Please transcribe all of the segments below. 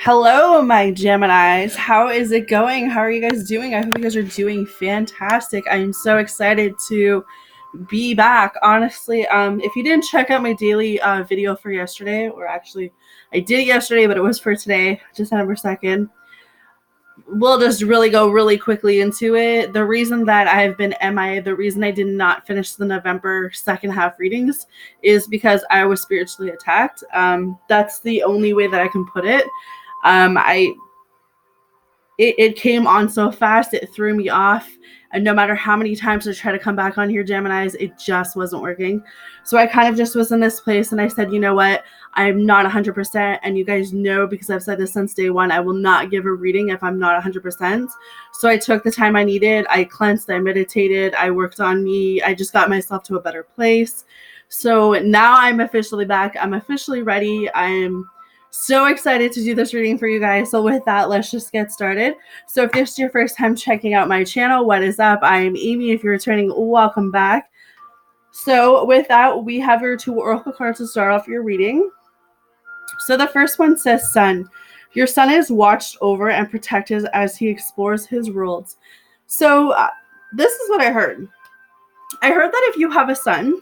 Hello, my Geminis. How is it going? How are you guys doing? I hope you guys are doing fantastic. I am so excited to be back. Honestly, if you didn't check out my daily video for yesterday, or actually, I did it yesterday, but it was for today, December 2nd. We'll just really go really quickly into it. The reason that I have been MIA, the reason I did not finish the November second half readings is because I was spiritually attacked. That's the only way that I can put it. I it came on so fast, it threw me off. And no matter how many times I tried to come back on here, Geminis, it just wasn't working. So I kind of just was in this place and I said, you know what? I'm not 100%. And you guys know, because I've said this since day one, I will not give a reading if I'm not 100%. So I took the time I needed. I cleansed, I meditated, I worked on me. I just got myself to a better place. So now I'm officially back. I'm officially ready. I'm so excited to do this reading for you guys. So with that, let's just get started. So if this is your first time checking out my channel, what is up? I am Amy. If you're returning, welcome back. So with that, we have your two oracle cards to start off your reading. So the first one says Sun. Your son is watched over and protected as he explores his worlds. So this is what I heard. I heard that if you have a son,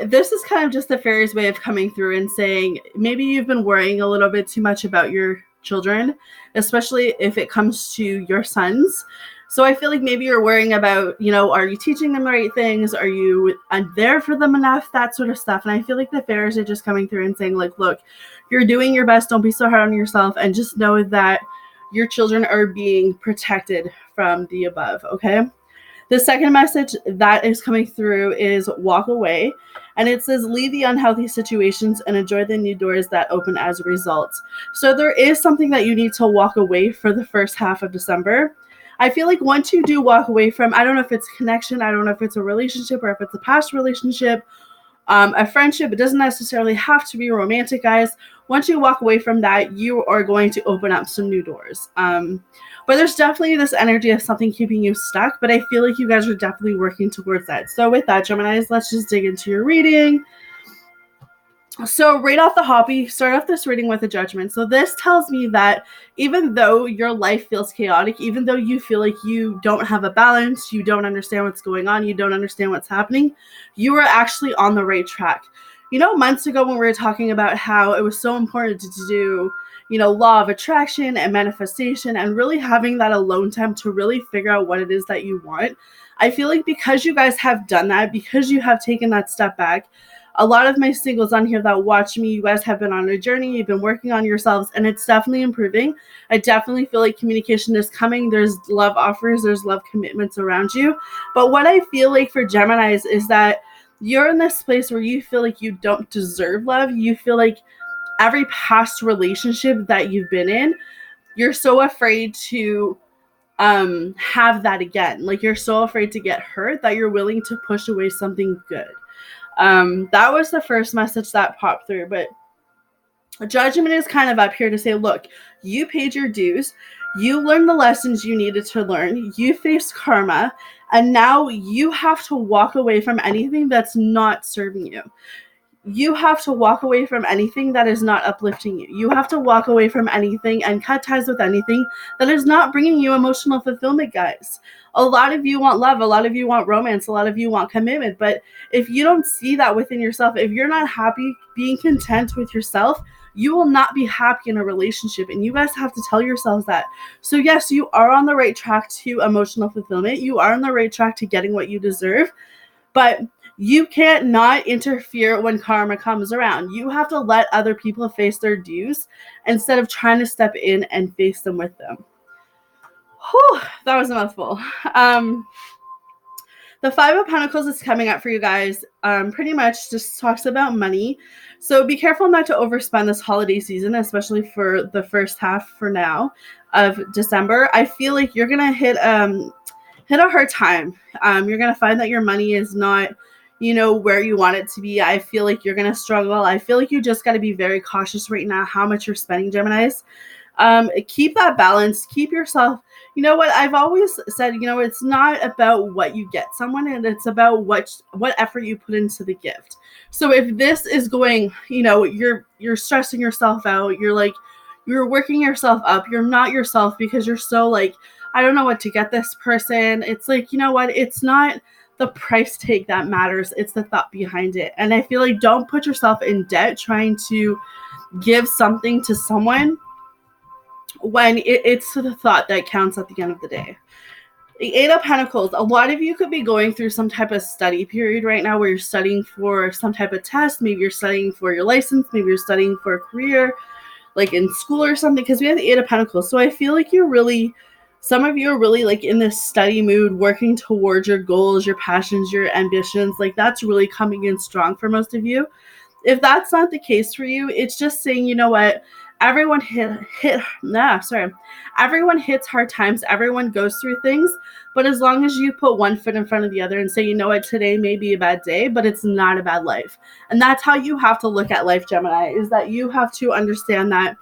this is kind of just the fairies' way of coming through and saying maybe you've been worrying a little bit too much about your children, especially if it comes to your sons. So I feel like maybe you're worrying about, are you teaching them the right things? Are you there for them enough? That sort of stuff. And I feel like the fairies are just coming through and saying, like, look, you're doing your best. Don't be so hard on yourself. And just know that your children are being protected from the above, okay? The second message that is coming through is walk away. And it says, leave the unhealthy situations and enjoy the new doors that open as a result. So there is something that you need to walk away for the first half of December. I feel like once you do walk away from, I don't know if it's connection, I don't know if it's a relationship or if it's a past relationship, a friendship. It doesn't necessarily have to be romantic, guys. Once you walk away from that, you are going to open up some new doors. But there's definitely this energy of something keeping you stuck, but I feel like you guys are definitely working towards that. So with that, Geminis, let's just dig into your reading. So right off the hop, we start off this reading with a judgment. So this tells me that even though your life feels chaotic, even though you feel like you don't have a balance, you don't understand what's going on, you don't understand what's happening, you are actually on the right track. Months ago when we were talking about how it was so important to do, law of attraction and manifestation and really having that alone time to really figure out what it is that you want. I feel like because you guys have done that, because you have taken that step back, a lot of my singles on here that watch me, you guys have been on a journey, you've been working on yourselves, and it's definitely improving. I definitely feel like communication is coming. There's love offers, there's love commitments around you. But what I feel like for Geminis is that you're in this place where you feel like you don't deserve love. You feel like every past relationship that you've been in, you're so afraid to have that again. Like you're so afraid to get hurt that you're willing to push away something good. That was the first message that popped through, but judgment is kind of up here to say, look, you paid your dues, you learned the lessons you needed to learn, you faced karma, and now you have to walk away from anything that's not serving you. You have to walk away from anything that is not uplifting you. You have to walk away from anything and cut ties with anything that is not bringing you emotional fulfillment, guys. A lot of you want love. A lot of you want romance. A lot of you want commitment. But if you don't see that within yourself, if you're not happy being content with yourself, you will not be happy in a relationship. And you guys have to tell yourselves that. So yes, you are on the right track to emotional fulfillment. You are on the right track to getting what you deserve. But you can't not interfere when karma comes around. You have to let other people face their dues instead of trying to step in and face them with them. Whew, that was a mouthful. The Five of Pentacles is coming up for you guys. Pretty much just talks about money. So be careful not to overspend this holiday season, especially for the first half for now of December. I feel like you're going to hit a hard time. You're going to find that your money is not where you want it to be. I feel like you're going to struggle. I feel like you just got to be very cautious right now how much you're spending, Geminis. Keep that balance. Keep yourself. You know what? I've always said, it's not about what you get someone, and it's about what effort you put into the gift. So if this is going, you're stressing yourself out, you're like, You're working yourself up. You're not yourself because you're so like, I don't know what to get this person. It's like, you know what? It's not the price tag that matters. It's the thought behind it. And I feel like don't put yourself in debt trying to give something to someone when it's the thought that counts at the end of the day. The Eight of Pentacles, a lot of you could be going through some type of study period right now where you're studying for some type of test. Maybe you're studying for your license. Maybe you're studying for a career, like in school or something, because we have the Eight of Pentacles. So I feel like some of you are really like in this study mood, working towards your goals, your passions, your ambitions. Like that's really coming in strong for most of you. If that's not the case for you, it's just saying, you know what? Everyone everyone hits hard times. Everyone goes through things. But as long as you put one foot in front of the other and say, you know what, today may be a bad day, but it's not a bad life. And that's how you have to look at life, Gemini, is that you have to understand that,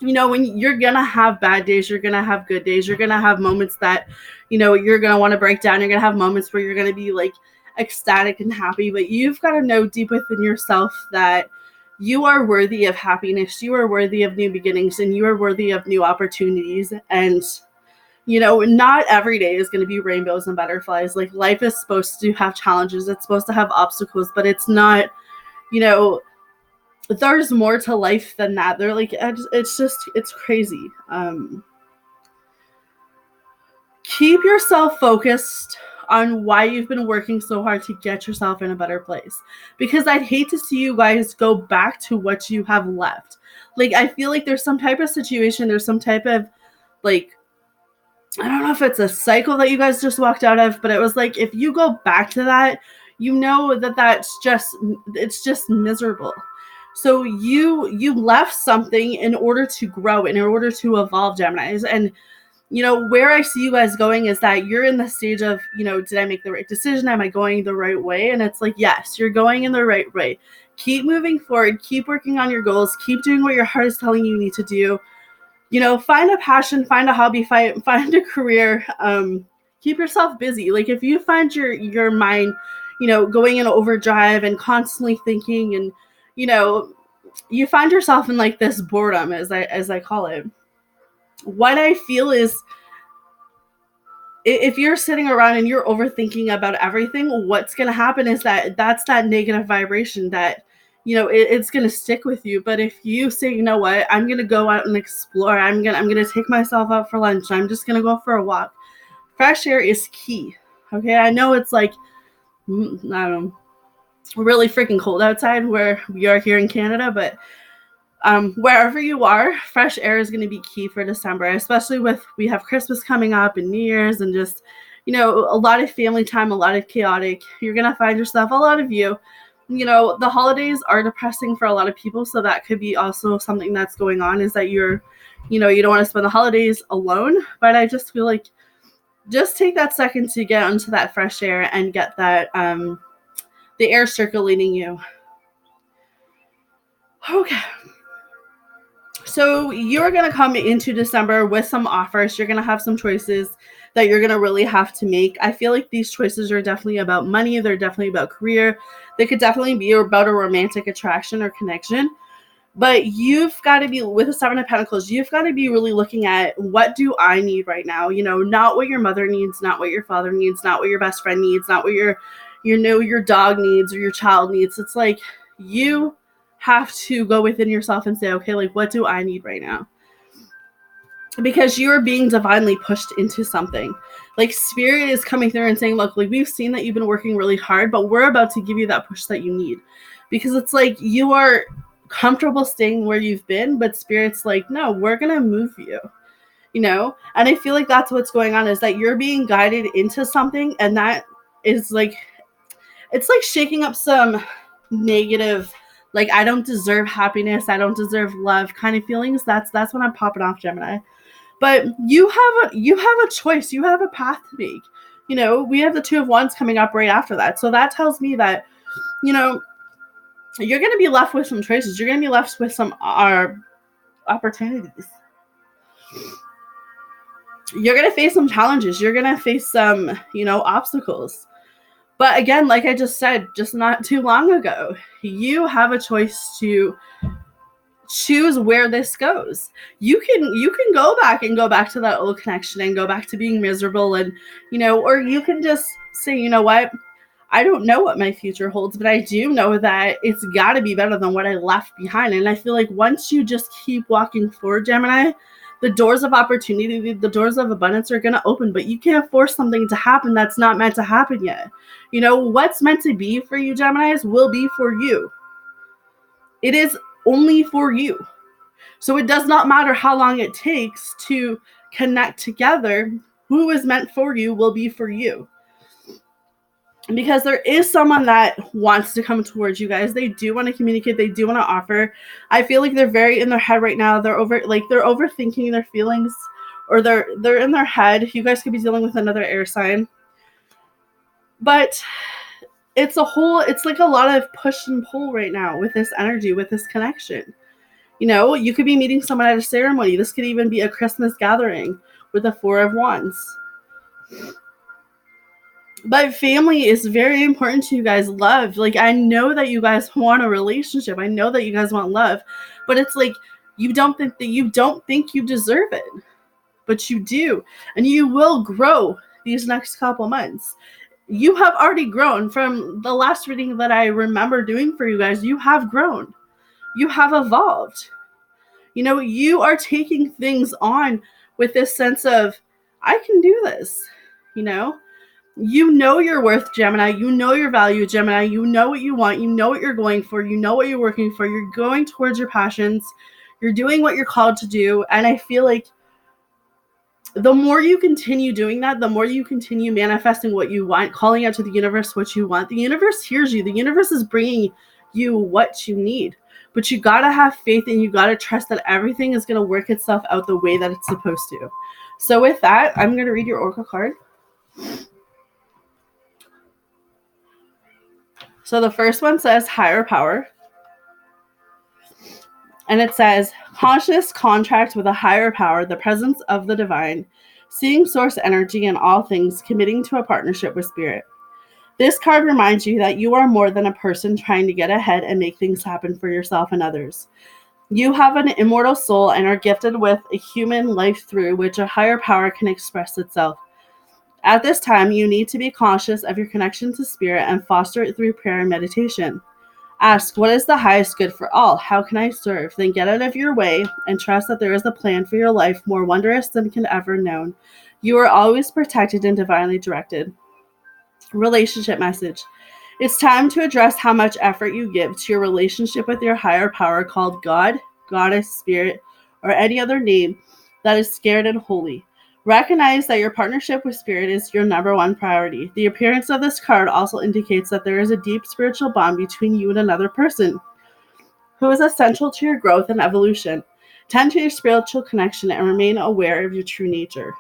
you know, when you're going to have bad days, you're going to have good days. You're going to have moments that, you know, you're going to want to break down. You're going to have moments where you're going to be like ecstatic and happy. But you've got to know deep within yourself that you are worthy of happiness. You are worthy of new beginnings, and you are worthy of new opportunities. And, you know, not every day is going to be rainbows and butterflies. Like life is supposed to have challenges. It's supposed to have obstacles, but it's not, you know, there's more to life than that. They're like, it's crazy. Keep yourself focused on why you've been working so hard to get yourself in a better place, because I'd hate to see you guys go back to what you have left. Like, I feel like there's some type of situation, there's some type of like, I don't know if it's a cycle that you guys just walked out of, but it was like, if you go back to that, you know that it's just miserable. So you left something in order to grow, in order to evolve, Geminis. And, you know, where I see you guys going is that you're in the stage of, you know, did I make the right decision? Am I going the right way? And it's like, yes, you're going in the right way. Keep moving forward. Keep working on your goals. Keep doing what your heart is telling you need to do. You know, find a passion, find a hobby, find a career. Keep yourself busy. Like if you find your mind, you know, going in overdrive and constantly thinking, and, you know, you find yourself in like this boredom, as I call it. What I feel is, if you're sitting around and you're overthinking about everything, what's going to happen is that's that negative vibration that, you know, it's going to stick with you. But if you say, you know what, I'm going to go out and explore, I'm going to take myself out for lunch, I'm just going to go for a walk. Fresh air is key. Okay. I know it's like, I don't know, really freaking cold outside where we are here in Canada, but wherever you are, fresh air is going to be key for December, especially we have Christmas coming up and New Year's, and just, you know, a lot of family time, a lot of chaotic. You're going to find yourself, a lot of you know, the holidays are depressing for a lot of people. So that could be also something that's going on, is that you're, you know, you don't want to spend the holidays alone. But I just feel like just take that second to get into that fresh air and get that, the air circulating you. Okay. So you're going to come into December with some offers. You're going to have some choices that you're going to really have to make. I feel like these choices are definitely about money. They're definitely about career. They could definitely be about a romantic attraction or connection. But you've got to be, with the Seven of Pentacles, you've got to be really looking at, what do I need right now? You know, not what your mother needs, not what your father needs, not what your best friend needs, not what your dog needs or your child needs. It's like, you have to go within yourself and say, okay, like, what do I need right now? Because you're being divinely pushed into something. Like, spirit is coming through and saying, look, like, we've seen that you've been working really hard, but we're about to give you that push that you need. Because it's like, you are comfortable staying where you've been, but spirit's like, no, we're going to move you, you know? And I feel like that's what's going on, is that you're being guided into something, and that is like, it's like shaking up some negative, like, I don't deserve happiness, I don't deserve love kind of feelings. That's when I'm popping off, Gemini. But you have a choice. You have a path to make. You know, we have the Two of Wands coming up right after that. So that tells me that, you know, you're going to be left with some choices. You're going to be left with some opportunities. You're going to face some challenges. You're going to face some, you know, obstacles. But again, like I just said, just not too long ago, you have a choice to choose where this goes. You can go back to that old connection and go back to being miserable, and or you can just say, you know what, I don't know what my future holds, but I do know that it's got to be better than what I left behind. And I feel like once you just keep walking forward, Gemini, the doors of opportunity, the doors of abundance are going to open, but you can't force something to happen that's not meant to happen yet. What's meant to be for you, Geminis, will be for you. It is only for you. So it does not matter how long it takes to connect together. Who is meant for you will be for you. Because there is someone that wants to come towards you guys. They do want to communicate. They do want to offer. I feel like they're very in their head right now. They're overthinking their feelings, or they're in their head. You guys could be dealing with another air sign. But it's like a lot of push and pull right now with this energy, with this connection. You could be meeting someone at a ceremony. This could even be a Christmas gathering with the Four of Wands. But family is very important to you guys. Love. I know that you guys want a relationship. I know that you guys want love. But it's like you don't think you deserve it. But you do. And you will grow these next couple months. You have already grown from the last reading that I remember doing for you guys. You have grown. You have evolved. You are taking things on with this sense of, I can do this. You know your worth, Gemini. You know your value, Gemini. You know what you want. You know what you're going for. You know what you're working for. You're going towards your passions. You're doing what you're called to do. And I feel like the more you continue doing that, the more you continue manifesting what you want, calling out to the universe what you want. The universe hears you. The universe is bringing you what you need. But you got to have faith, and you got to trust that everything is going to work itself out the way that it's supposed to. So with that, I'm going to read your oracle card. So the first one says higher power. And it says conscious contract with a higher power, the presence of the divine, seeing source energy in all things, committing to a partnership with spirit. This card reminds you that you are more than a person trying to get ahead and make things happen for yourself and others. You have an immortal soul and are gifted with a human life through which a higher power can express itself. At this time, you need to be conscious of your connection to spirit and foster it through prayer and meditation. Ask, what is the highest good for all? How can I serve? Then get out of your way and trust that there is a plan for your life more wondrous than can ever known. You are always protected and divinely directed. Relationship message. It's time to address how much effort you give to your relationship with your higher power called God, Goddess, Spirit, or any other name that is scared and holy. Recognize that your partnership with Spirit is your number one priority. The appearance of this card also indicates that there is a deep spiritual bond between you and another person who is essential to your growth and evolution. Tend to your spiritual connection and remain aware of your true nature.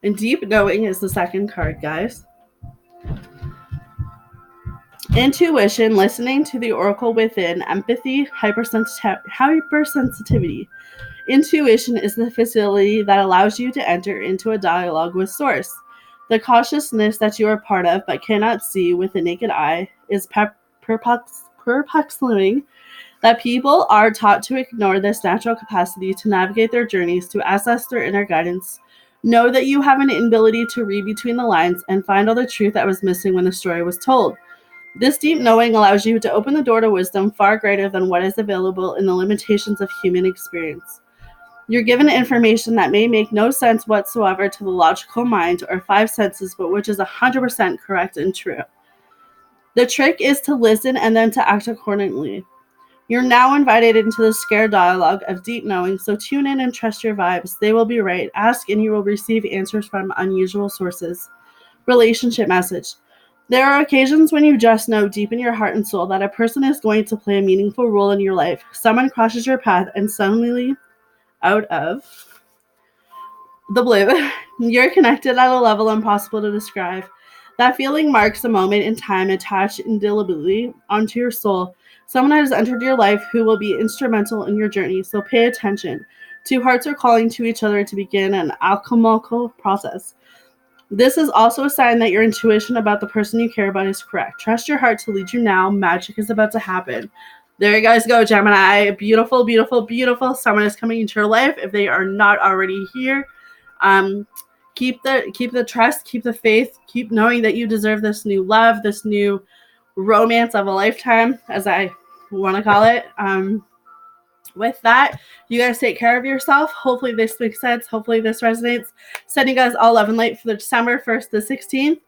And deep knowing is the second card, guys. Intuition, listening to the oracle within, empathy, hypersensitivity. Intuition is the facility that allows you to enter into a dialogue with Source. The consciousness that you are part of but cannot see with the naked eye is perplexing that people are taught to ignore this natural capacity to navigate their journeys, to access their inner guidance. Know that you have an ability to read between the lines and find all the truth that was missing when the story was told. This deep knowing allows you to open the door to wisdom far greater than what is available in the limitations of human experience. You're given information that may make no sense whatsoever to the logical mind or five senses, but which is 100% correct and true. The trick is to listen and then to act accordingly. You're now invited into the scared dialogue of deep knowing, so tune in and trust your vibes. They will be right. Ask and you will receive answers from unusual sources. Relationship message. There are occasions when you just know deep in your heart and soul that a person is going to play a meaningful role in your life. Someone crosses your path and suddenly, out of the blue, you're connected at a level impossible to describe. That feeling marks a moment in time attached indelibly onto your soul. Someone has entered your life who will be instrumental in your journey, so pay attention. Two hearts are calling to each other to begin an alchemical process. This is also a sign that your intuition about the person you care about is correct. Trust your heart to lead you now. Magic is about to happen. There you guys go, Gemini. Beautiful, beautiful, beautiful. Someone is coming into your life if they are not already here. Keep the trust, keep the faith, keep knowing that you deserve this new love, this new romance of a lifetime, as I want to call it. With that, you guys take care of yourself. Hopefully this makes sense. Hopefully this resonates. Sending you guys all love and light for the December 1st to 16th.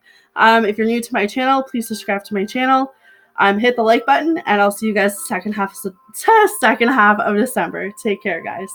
If you're new to my channel, please subscribe to my channel. Hit the like button, and I'll see you guys second half of December. Take care, guys.